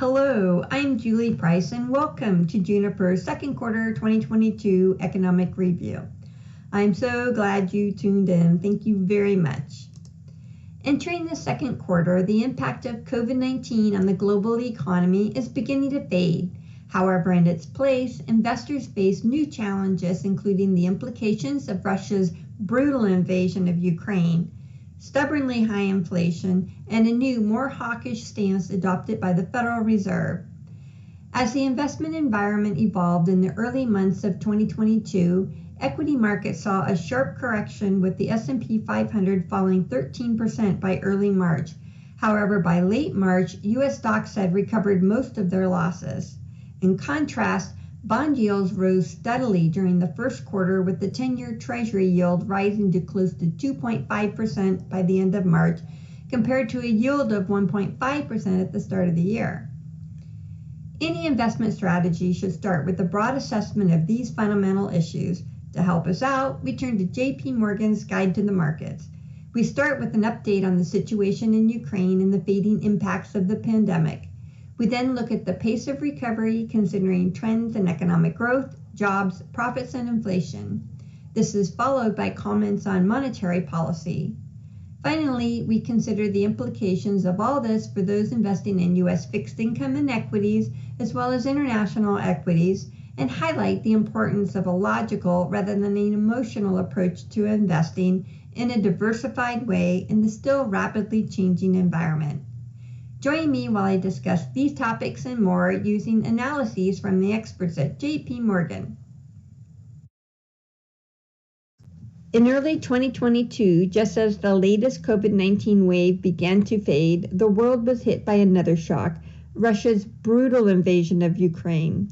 Hello, I'm Julie Price and welcome to Juniper's second quarter 2022 economic review. I'm so glad you tuned in. Thank you very much. Entering the second quarter, the impact of COVID-19 on the global economy is beginning to fade. However, in its place, investors face new challenges, including the implications of Russia's brutal invasion of Ukraine, stubbornly high inflation, and a new, more hawkish stance adopted by the Federal Reserve. As the investment environment evolved in the early months of 2022, equity markets saw a sharp correction with the S&P 500 falling 13% by early March. However, by late March, U.S. stocks had recovered most of their losses. In contrast, bond yields rose steadily during the first quarter, with the 10-year Treasury yield rising to close to 2.5% by the end of March, compared to a yield of 1.5% at the start of the year. Any investment strategy should start with a broad assessment of these fundamental issues. To help us out, we turn to J.P. Morgan's Guide to the Markets. We start with an update on the situation in Ukraine and the fading impacts of the pandemic. We then look at the pace of recovery, considering trends in economic growth, jobs, profits, and inflation. This is followed by comments on monetary policy. Finally, we consider the implications of all this for those investing in U.S. fixed income and equities, as well as international equities, and highlight the importance of a logical rather than an emotional approach to investing in a diversified way in the still rapidly changing environment. Join me while I discuss these topics and more using analyses from the experts at J.P. Morgan. In early 2022, just as the latest COVID-19 wave began to fade, the world was hit by another shock, Russia's brutal invasion of Ukraine.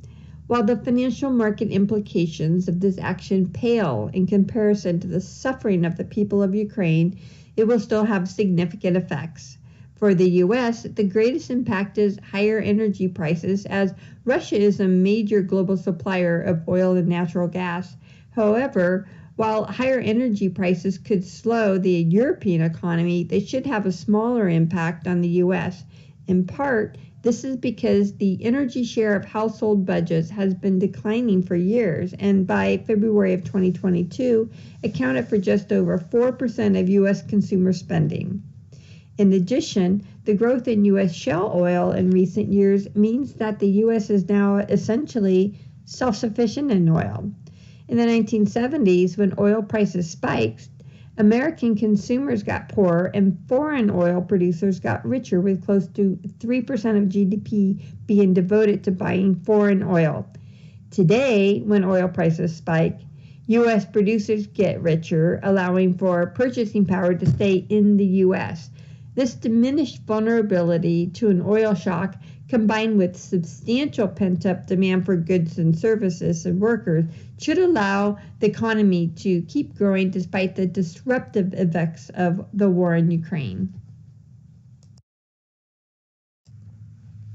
While the financial market implications of this action pale in comparison to the suffering of the people of Ukraine, it will still have significant effects. For the U.S., the greatest impact is higher energy prices, as Russia is a major global supplier of oil and natural gas. However, while higher energy prices could slow the European economy, they should have a smaller impact on the U.S. In part, this is because the energy share of household budgets has been declining for years, and by February of 2022, accounted for just over 4% of U.S. consumer spending. In addition, the growth in U.S. shale oil in recent years means that the U.S. is now essentially self-sufficient in oil. In the 1970s, when oil prices spiked, American consumers got poorer and foreign oil producers got richer, with close to 3% of GDP being devoted to buying foreign oil. Today, when oil prices spike, U.S. producers get richer, allowing for purchasing power to stay in the U.S. This diminished vulnerability to an oil shock, combined with substantial pent-up demand for goods and services and workers, should allow the economy to keep growing despite the disruptive effects of the war in Ukraine.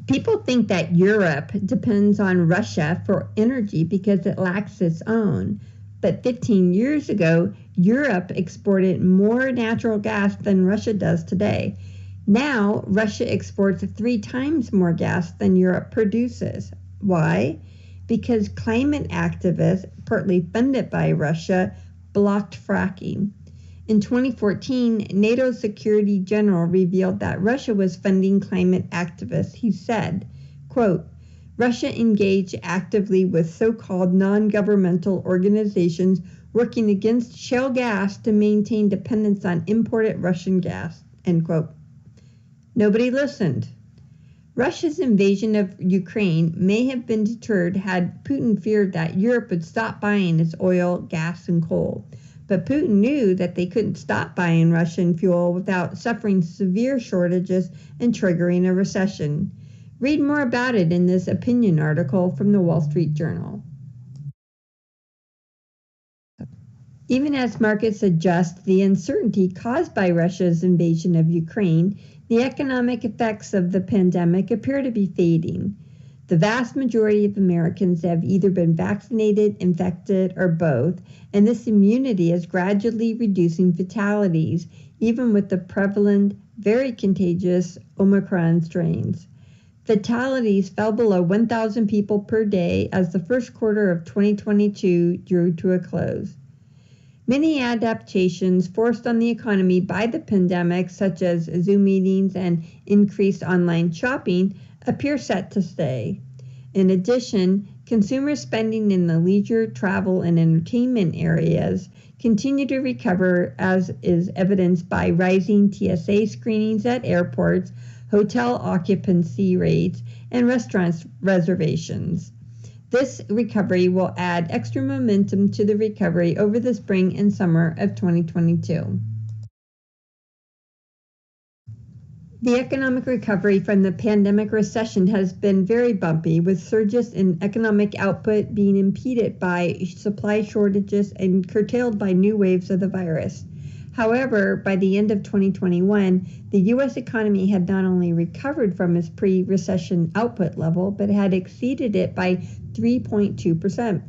People think that Europe depends on Russia for energy because it lacks its own. But 15 years ago, Europe exported more natural gas than Russia does today. Now, Russia exports 3 times more gas than Europe produces. Why? Because climate activists, partly funded by Russia, blocked fracking. In 2014, NATO Secretary General revealed that Russia was funding climate activists. He said, quote, Russia engaged actively with so-called non-governmental organizations working against shale gas to maintain dependence on imported Russian gas, end quote. Nobody listened. Russia's invasion of Ukraine may have been deterred had Putin feared that Europe would stop buying its oil, gas, and coal. But Putin knew that they couldn't stop buying Russian fuel without suffering severe shortages and triggering a recession. Read more about it in this opinion article from the Wall Street Journal. Even as markets adjust to the uncertainty caused by Russia's invasion of Ukraine, the economic effects of the pandemic appear to be fading. The vast majority of Americans have either been vaccinated, infected, or both, and this immunity is gradually reducing fatalities, even with the prevalent, very contagious Omicron strains. Fatalities fell below 1,000 people per day as the first quarter of 2022 drew to a close. Many adaptations forced on the economy by the pandemic, such as Zoom meetings and increased online shopping, appear set to stay. In addition, consumer spending in the leisure, travel, and entertainment areas continue to recover, as is evidenced by rising TSA screenings at airports, hotel occupancy rates, and restaurant reservations. This recovery will add extra momentum to the recovery over the spring and summer of 2022. The economic recovery from the pandemic recession has been very bumpy, with surges in economic output being impeded by supply shortages and curtailed by new waves of the virus. However, by the end of 2021, the U.S. economy had not only recovered from its pre-recession output level, but had exceeded it by 3.2%.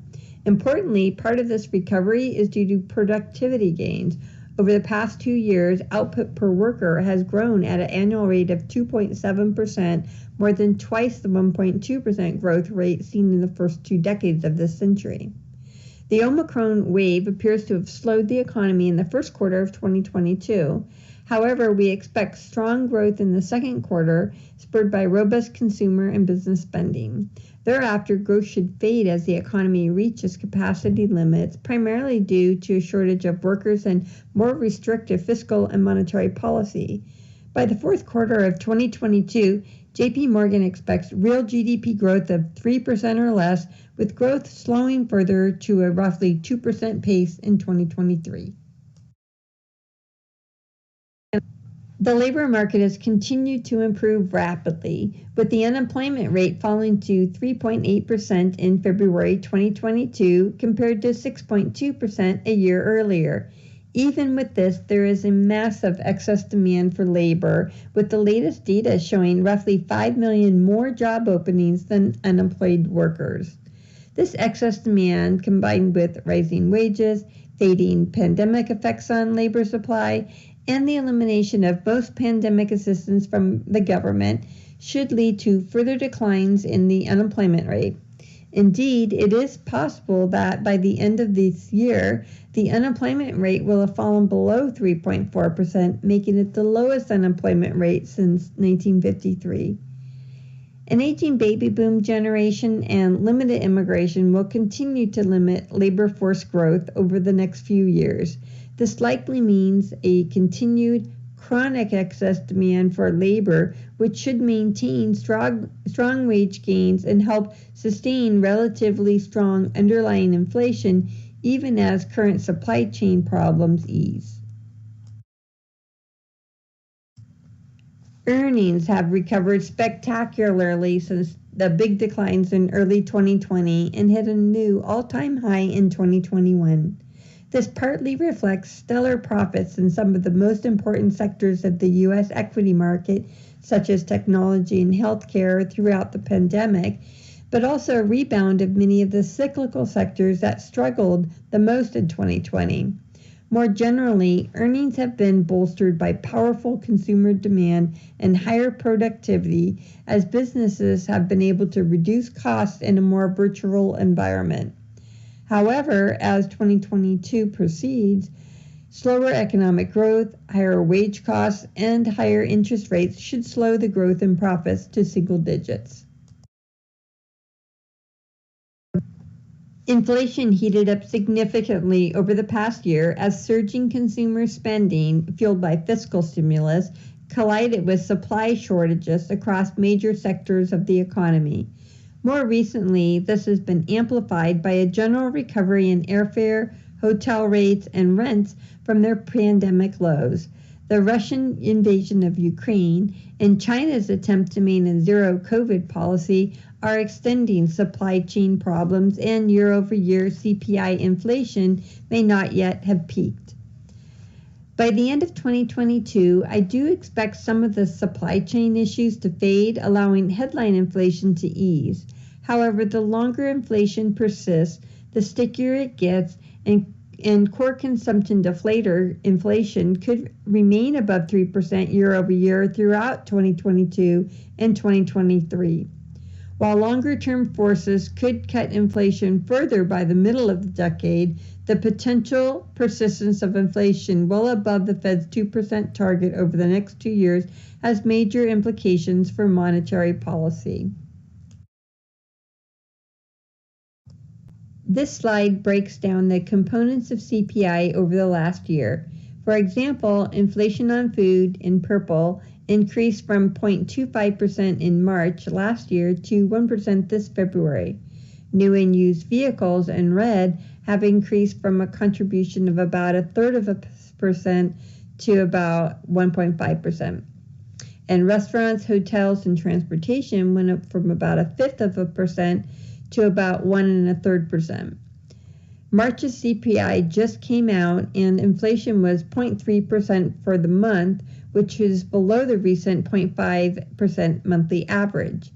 Importantly, part of this recovery is due to productivity gains. Over the past 2 years, output per worker has grown at an annual rate of 2.7%, more than twice the 1.2% growth rate seen in the first 2 decades of this century. The Omicron wave appears to have slowed the economy in the first quarter of 2022. However, we expect strong growth in the second quarter, spurred by robust consumer and business spending. Thereafter, growth should fade as the economy reaches capacity limits, primarily due to a shortage of workers and more restrictive fiscal and monetary policy. By the fourth quarter of 2022, JP Morgan expects real GDP growth of 3% or less, with growth slowing further to a roughly 2% pace in 2023. The labor market has continued to improve rapidly, with the unemployment rate falling to 3.8% in February 2022 compared to 6.2% a year earlier. Even with this, there is a massive excess demand for labor, with the latest data showing roughly 5 million more job openings than unemployed workers. This excess demand, combined with rising wages, fading pandemic effects on labor supply, and the elimination of most pandemic assistance from the government, should lead to further declines in the unemployment rate. Indeed, it is possible that by the end of this year, the unemployment rate will have fallen below 3.4%, making it the lowest unemployment rate since 1953. An aging baby boom generation and limited immigration will continue to limit labor force growth over the next few years. This likely means a continued chronic excess demand for labor, which should maintain strong wage gains and help sustain relatively strong underlying inflation, even as current supply chain problems ease. Earnings have recovered spectacularly since the big declines in early 2020 and hit a new all-time high in 2021. This partly reflects stellar profits in some of the most important sectors of the U.S. equity market, such as technology and healthcare throughout the pandemic, but also a rebound of many of the cyclical sectors that struggled the most in 2020. More generally, earnings have been bolstered by powerful consumer demand and higher productivity as businesses have been able to reduce costs in a more virtual environment. However, as 2022 proceeds, slower economic growth, higher wage costs, and higher interest rates should slow the growth in profits to single digits. Inflation heated up significantly over the past year as surging consumer spending, fueled by fiscal stimulus, collided with supply shortages across major sectors of the economy. More recently, this has been amplified by a general recovery in airfare, hotel rates, and rents from their pandemic lows. The Russian invasion of Ukraine and China's attempt to maintain a zero COVID policy are extending supply chain problems, and year-over-year CPI inflation may not yet have peaked. By the end of 2022, I do expect some of the supply chain issues to fade, allowing headline inflation to ease. However, the longer inflation persists, the stickier it gets, and and core consumption deflator inflation could remain above 3% year over year throughout 2022 and 2023. While longer-term forces could cut inflation further by the middle of the decade, the potential persistence of inflation well above the Fed's 2% target over the next 2 years has major implications for monetary policy. This slide breaks down the components of CPI over the last year. For example, inflation on food, in purple, increased from 0.25% in March last year to 1% this February. New and used vehicles, in red, have increased from a contribution of about 0.33% to about 1.5%. And restaurants, hotels, and transportation went up from about 0.5% to about 1.33%. March's CPI just came out, and inflation was 0.3% for the month, which is below the recent 0.5% monthly average.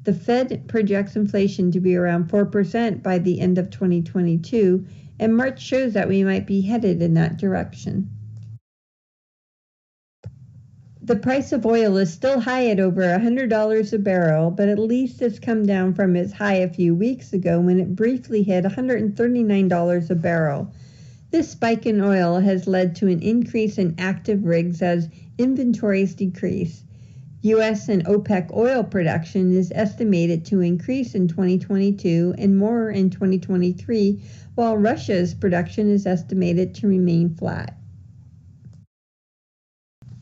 The Fed projects inflation to be around 4% by the end of 2022, and March shows that we might be headed in that direction. The price of oil is still high at over $100 a barrel, but at least it's come down from its high a few weeks ago when it briefly hit $139 a barrel. This spike in oil has led to an increase in active rigs as inventories decrease. U.S. and OPEC oil production is estimated to increase in 2022 and more in 2023, while Russia's production is estimated to remain flat.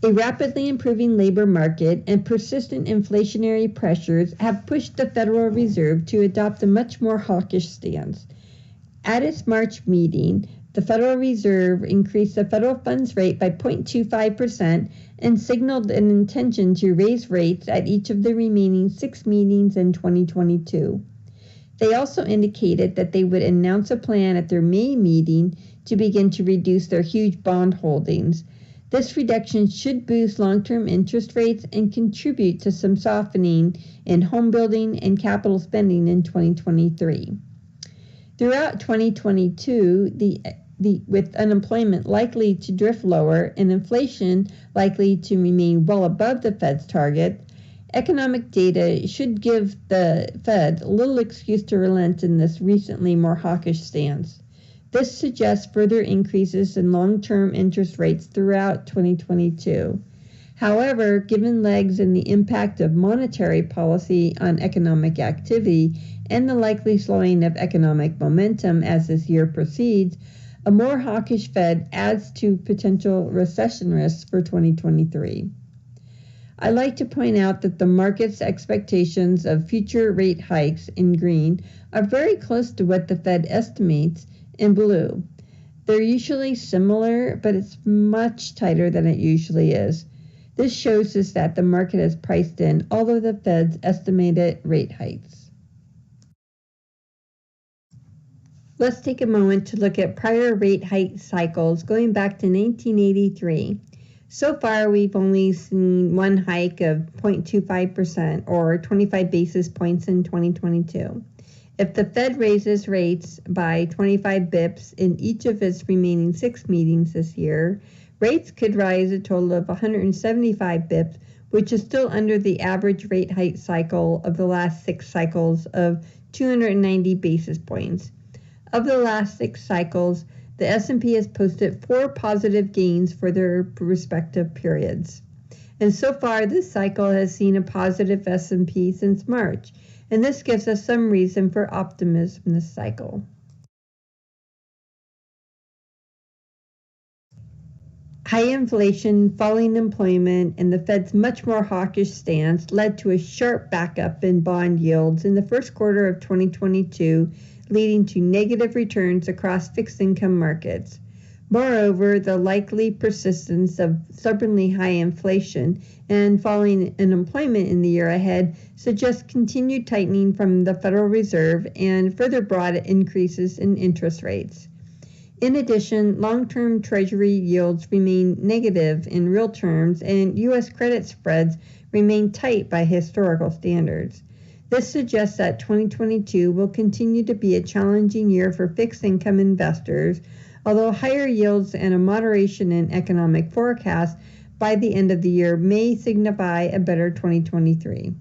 A rapidly improving labor market and persistent inflationary pressures have pushed the Federal Reserve to adopt a much more hawkish stance. At its March meeting, the Federal Reserve increased the federal funds rate by 0.25% and signaled an intention to raise rates at each of the remaining 6 meetings in 2022. They also indicated that they would announce a plan at their May meeting to begin to reduce their huge bond holdings. This reduction should boost long-term interest rates and contribute to some softening in home building and capital spending in 2023. Throughout 2022, with unemployment likely to drift lower and inflation likely to remain well above the Fed's target, economic data should give the Fed little excuse to relent in this recently more hawkish stance. This suggests further increases in long-term interest rates throughout 2022. However, given legs in the impact of monetary policy on economic activity and the likely slowing of economic momentum as this year proceeds, a more hawkish Fed adds to potential recession risks for 2023. I like to point out that the market's expectations of future rate hikes in green are very close to what the Fed estimates in blue. They're usually similar, but it's much tighter than it usually is. This shows us that the market has priced in all of the Fed's estimated rate hikes. Let's take a moment to look at prior rate hike cycles going back to 1983. So far, we've only seen one hike of 0.25% or 25 basis points in 2022. If the Fed raises rates by 25 bips in each of its remaining 6 meetings this year, rates could rise a total of 175 bips, which is still under the average rate hike cycle of the last 6 cycles of 290 basis points. Of the last 6 cycles, the S&P has posted 4 positive gains for their respective periods. And so far, this cycle has seen a positive S&P since March, and this gives us some reason for optimism this cycle. High inflation, falling employment, and the Fed's much more hawkish stance led to a sharp backup in bond yields in the first quarter of 2022, leading to negative returns across fixed income markets. Moreover, the likely persistence of stubbornly high inflation and falling unemployment in the year ahead suggests continued tightening from the Federal Reserve and further broad increases in interest rates. In addition, long-term Treasury yields remain negative in real terms, and U.S. credit spreads remain tight by historical standards. This suggests that 2022 will continue to be a challenging year for fixed income investors, although higher yields and a moderation in economic forecasts by the end of the year may signify a better 2023.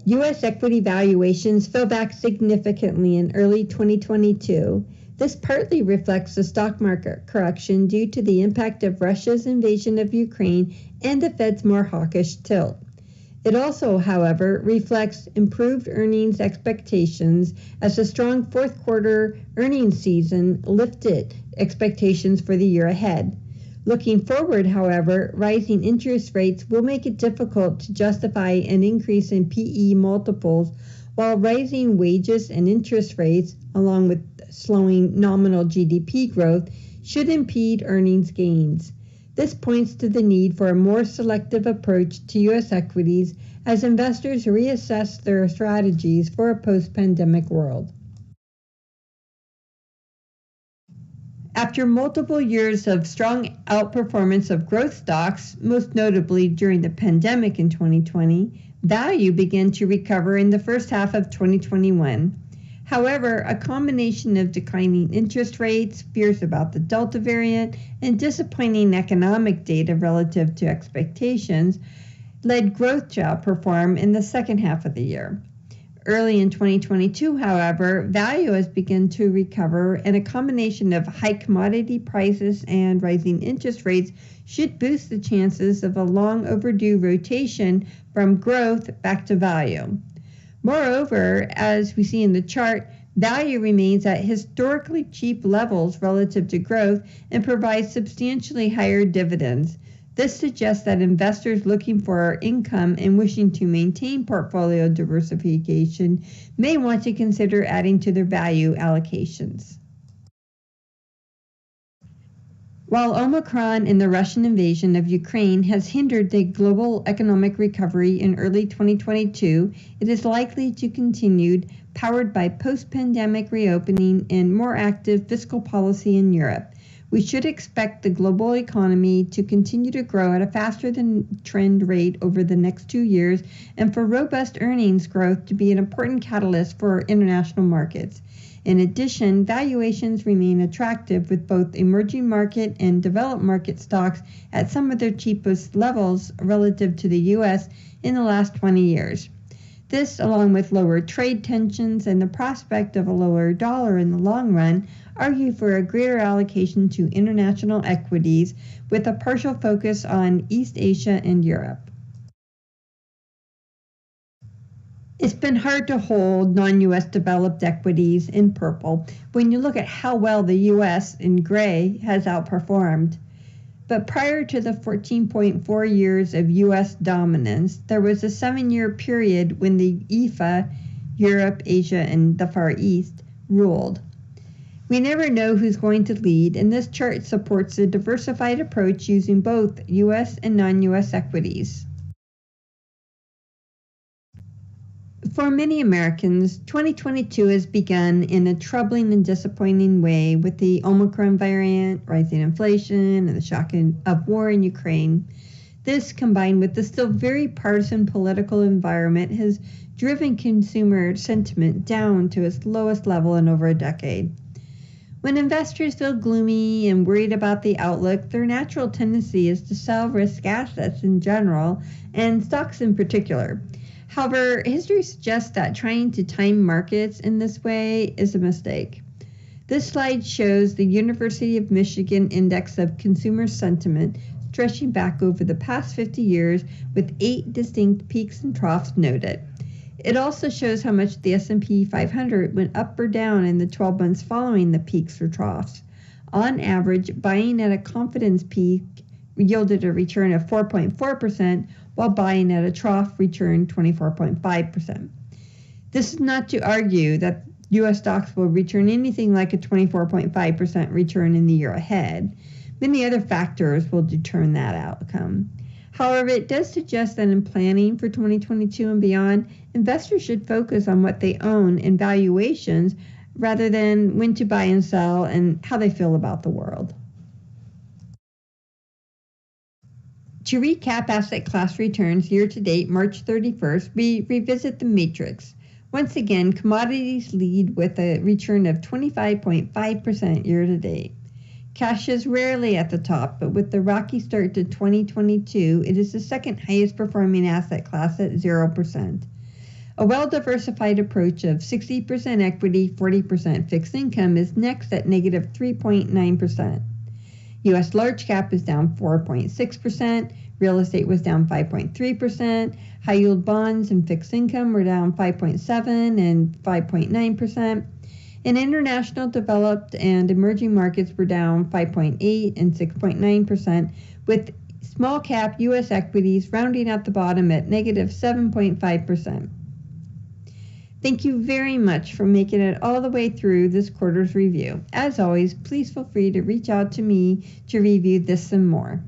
U.S. equity valuations fell back significantly in early 2022. This partly reflects the stock market correction due to the impact of Russia's invasion of Ukraine and the Fed's more hawkish tilt. It also, however, reflects improved earnings expectations as the strong fourth quarter earnings season lifted expectations for the year ahead. Looking forward, however, rising interest rates will make it difficult to justify an increase in PE multiples, while rising wages and interest rates, along with slowing nominal GDP growth, should impede earnings gains. This points to the need for a more selective approach to U.S. equities as investors reassess their strategies for a post-pandemic world. After multiple years of strong outperformance of growth stocks, most notably during the pandemic in 2020, value began to recover in the first half of 2021. However, a combination of declining interest rates, fears about the Delta variant, and disappointing economic data relative to expectations led growth to outperform in the second half of the year. Early in 2022, however, value has begun to recover, and a combination of high commodity prices and rising interest rates should boost the chances of a long overdue rotation from growth back to value. Moreover, as we see in the chart, value remains at historically cheap levels relative to growth and provides substantially higher dividends. This suggests that investors looking for income and wishing to maintain portfolio diversification may want to consider adding to their value allocations. While Omicron and the Russian invasion of Ukraine has hindered the global economic recovery in early 2022, it is likely to continue, powered by post-pandemic reopening and more active fiscal policy in Europe. We should expect the global economy to continue to grow at a faster than trend rate over the next 2 years, and for robust earnings growth to be an important catalyst for international markets. In addition, valuations remain attractive with both emerging market and developed market stocks at some of their cheapest levels relative to the U.S. in the last 20 years. This, along with lower trade tensions and the prospect of a lower dollar in the long run, argue for a greater allocation to international equities with a partial focus on East Asia and Europe. It's been hard to hold non-U.S. developed equities in purple when you look at how well the U.S. in gray has outperformed. But prior to the 14.4 years of U.S. dominance, there was a 7-year period when the EFA, Europe, Asia, and the Far East, ruled. We never know who's going to lead, and this chart supports a diversified approach using both U.S. and non-U.S. equities. For many Americans, 2022 has begun in a troubling and disappointing way with the Omicron variant, rising inflation, and the shock of war in Ukraine. This, combined with the still very partisan political environment, has driven consumer sentiment down to its lowest level in over a decade. When investors feel gloomy and worried about the outlook, their natural tendency is to sell risk assets in general, and stocks in particular. However, history suggests that trying to time markets in this way is a mistake. This slide shows the University of Michigan Index of Consumer Sentiment stretching back over the past 50 years with 8 distinct peaks and troughs noted. It also shows how much the S&P 500 went up or down in the 12 months following the peaks or troughs. On average, buying at a confidence peak yielded a return of 4.4%, while buying at a trough returned 24.5%. This is not to argue that U.S. stocks will return anything like a 24.5% return in the year ahead. Many other factors will determine that outcome. However, it does suggest that in planning for 2022 and beyond, investors should focus on what they own and valuations rather than when to buy and sell and how they feel about the world. To recap asset class returns year-to-date March 31st, we revisit the matrix. Once again, commodities lead with a return of 25.5% year to date. Cash is rarely at the top, but with the rocky start to 2022, it is the second highest performing asset class at 0%. A well-diversified approach of 60% equity, 40% fixed income is next at negative 3.9%. U.S. large cap is down 4.6%, real estate was down 5.3%, high yield bonds and fixed income were down 5.7% and 5.9%, and international developed and emerging markets were down 5.8% and 6.9%, with small cap U.S. equities rounding out the bottom at negative 7.5%. Thank you very much for making it all the way through this quarter's review. As always, please feel free to reach out to me to review this some more.